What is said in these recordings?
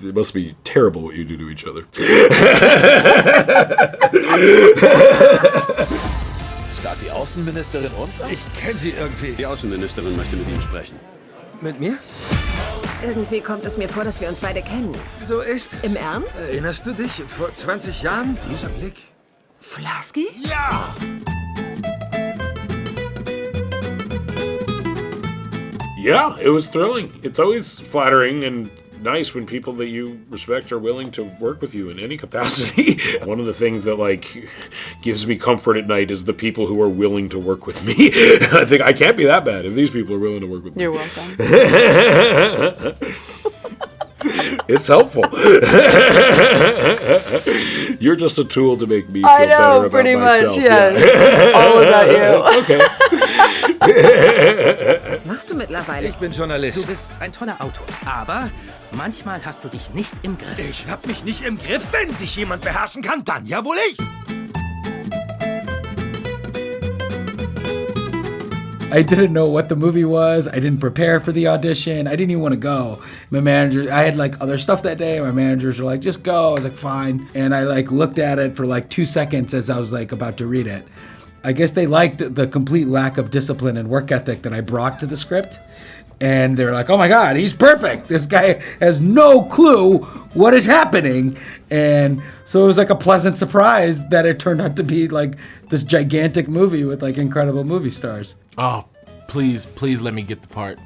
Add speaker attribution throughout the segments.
Speaker 1: It must be terrible what you do to each other.
Speaker 2: Starrt die Außenministerin uns an?
Speaker 3: Ich kenne sie irgendwie.
Speaker 4: Die Außenministerin möchte mit Ihnen sprechen.
Speaker 3: Mit mir?
Speaker 5: Irgendwie kommt es mir vor, dass wir uns beide kennen.
Speaker 3: So ist es.
Speaker 5: Im Ernst?
Speaker 3: Erinnerst du dich? Vor 20 Jahren? Dieser Blick.
Speaker 5: Flasky?
Speaker 3: Ja!
Speaker 1: Yeah, it was thrilling. It's always flattering and nice when people that you respect are willing to work with you in any capacity. One of the things that gives me comfort at night is the people who are willing to work with me. I think I can't be that bad if these people are willing to work with me.
Speaker 6: You're welcome.
Speaker 1: It's helpful. You're just a tool to make me feel better about
Speaker 6: pretty
Speaker 1: myself.
Speaker 6: Much, yes. It's all about you.
Speaker 1: Okay.
Speaker 5: Was machst du mittlerweile?
Speaker 3: Ich bin Journalist.
Speaker 7: Du bist ein toller Autor, aber manchmal hast du dich nicht im Griff.
Speaker 3: Ich hab mich nicht im Griff. Wenn sich jemand beherrschen kann, dann ja wohl ich.
Speaker 8: I didn't know what the movie was. I didn't prepare for the audition. I didn't even want to go. My manager, I had other stuff that day. My managers were like, just go. I was like, fine. And I looked at it for 2 seconds as I was about to read it. I guess they liked the complete lack of discipline and work ethic that I brought to the script. And they're like, oh my God, he's perfect. This guy has no clue what is happening. And so it was a pleasant surprise that it turned out to be this gigantic movie with incredible movie stars.
Speaker 9: Oh, please let me get the part.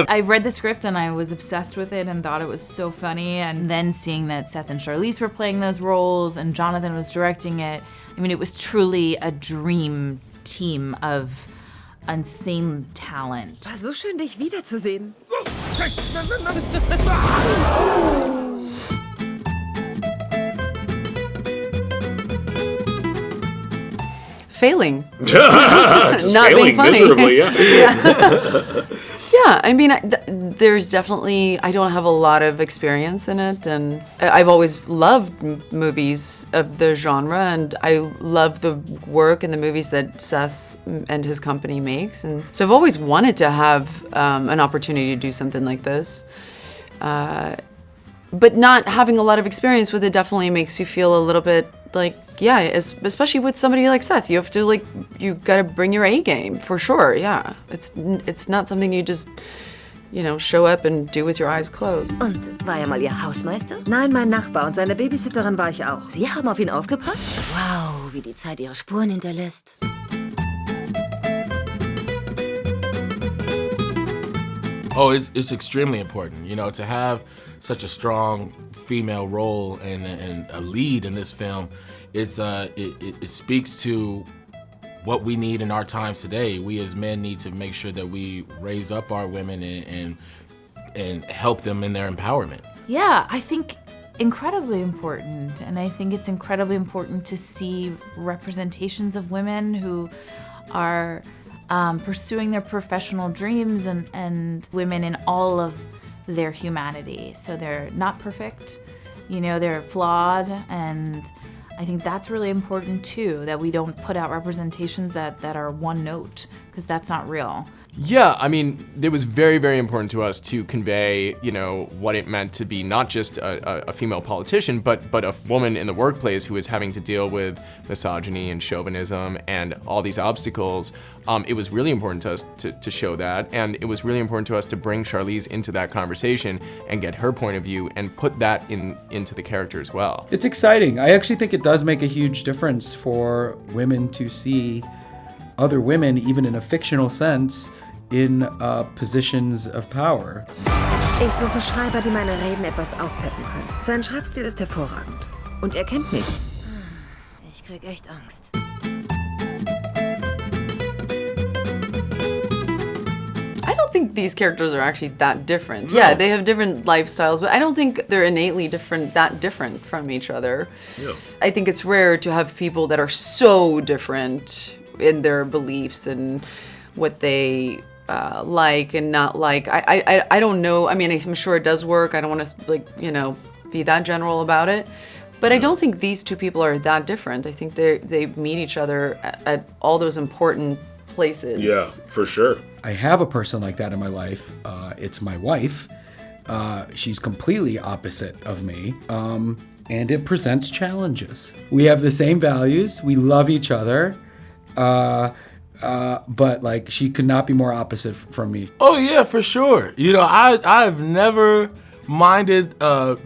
Speaker 6: I read the script and I was obsessed with it and thought it was so funny. And then seeing that Seth and Charlize were playing those roles and Jonathan was directing it, I mean, it was truly a dream team of insane talent.
Speaker 5: War so schön, dich wiederzusehen.
Speaker 6: Failing.
Speaker 1: Just
Speaker 6: Not
Speaker 1: failing
Speaker 6: being funny.
Speaker 1: miserably, yeah.
Speaker 6: Yeah, I mean, there's definitely, I don't have a lot of experience in it, and I've always loved movies of the genre, and I love the work and the movies that Seth and his company makes, and so I've always wanted to have an opportunity to do something like this. But not having a lot of experience with it definitely makes you feel a little bit especially with somebody like Seth. You have to you gotta bring your A game for sure. Yeah, it's not something you just show up and do with your eyes closed.
Speaker 5: Und war mal Ihr Hausmeister? Nein, mein Nachbar und seine Babysitterin war ich auch. Sie haben auf ihn aufgepasst? Wow, wie die Zeit ihre Spuren hinterlässt.
Speaker 9: Oh, it's extremely important, to have such a strong female role and a lead in this film. It speaks to what we need in our times today. We as men need to make sure that we raise up our women and help them in their empowerment.
Speaker 6: Yeah, I think incredibly important, and I think it's incredibly important to see representations of women who are pursuing their professional dreams and women in all of their humanity. So they're not perfect, they're flawed, and I think that's really important too, that we don't put out representations that are one note, because that's not real.
Speaker 10: Yeah, I mean, it was very, very important to us to convey, what it meant to be not just a female politician, but a woman in the workplace who is having to deal with misogyny and chauvinism and all these obstacles. It was really important to us to show that, and it was really important to us to bring Charlize into that conversation and get her point of view and put that into the character as well.
Speaker 8: It's exciting. I actually think it does make a huge difference for women to see other women, even in a fictional sense, in positions of power.
Speaker 5: Ich suche Schreiber, die meine Reden etwas aufpeppen können. Sein Schreibstil ist hervorragend. Und er kennt mich. Ich krieg echt Angst.
Speaker 6: I don't think these characters are actually that different. Yeah, they have different lifestyles, but I don't think they're innately that different from each other.
Speaker 1: Yeah.
Speaker 6: I think it's rare to have people that are so different in their beliefs and what they like and not like. I don't know. I mean, I'm sure it does work. I don't want to be that general about it. But I don't think these two people are that different. I think they meet each other at all those important places.
Speaker 1: Yeah, for sure.
Speaker 8: I have a person like that in my life. It's my wife. She's completely opposite of me. And it presents challenges. We have the same values. We love each other. But like she could not be more opposite from me.
Speaker 9: Oh yeah, for sure. You know, I've never minded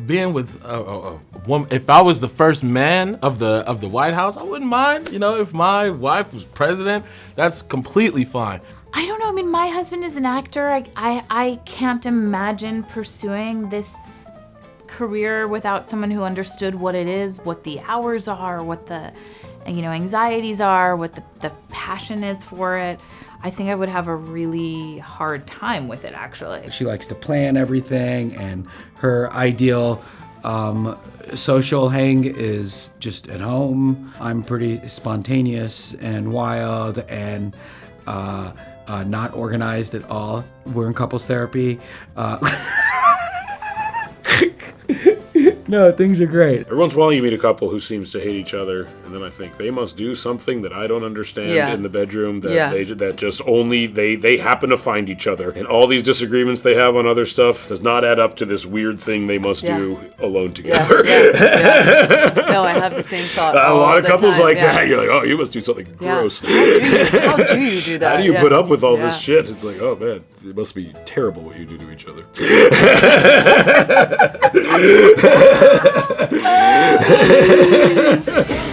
Speaker 9: being with a woman. If I was the first man of the White House, I wouldn't mind. You know, if my wife was president, that's completely fine.
Speaker 6: I don't know. I mean, my husband is an actor. I can't imagine pursuing this career without someone who understood what it is, what the hours are, what the anxieties are, what the passion is for it. I think I would have a really hard time with it, actually.
Speaker 8: She likes to plan everything, and her ideal social hang is just at home. I'm pretty spontaneous and wild and not organized at all. We're in couples therapy. No, things are great.
Speaker 1: Every once in a while you meet a couple who seems to hate each other, and then I think they must do something that I don't understand in the bedroom, that just only they happen to find each other. And all these disagreements they have on other stuff does not add up to this weird thing they must do alone together.
Speaker 11: No, I have the same thought.
Speaker 1: A lot of couples like that. You're like, oh, you must do something gross.
Speaker 11: How do you do that?
Speaker 1: How do you put up with all this shit? It's like, oh man, it must be terrible what you do to each other.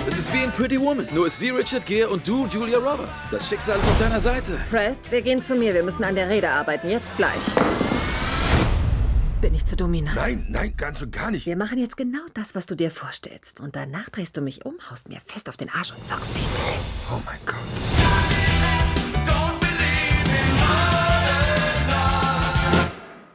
Speaker 2: Es ist wie in Pretty Woman. Nur ist sie Richard Gere und du Julia Roberts. Das Schicksal ist auf deiner Seite.
Speaker 5: Fred, wir gehen zu mir. Wir müssen an der Rede arbeiten. Jetzt gleich. Bin ich zu dominant?
Speaker 3: Nein, ganz und gar nicht.
Speaker 5: Wir machen jetzt genau das, was du dir vorstellst. Und danach drehst du mich um, haust mir fest auf den Arsch und wirkst mich ein bisschen.
Speaker 3: Oh mein Gott.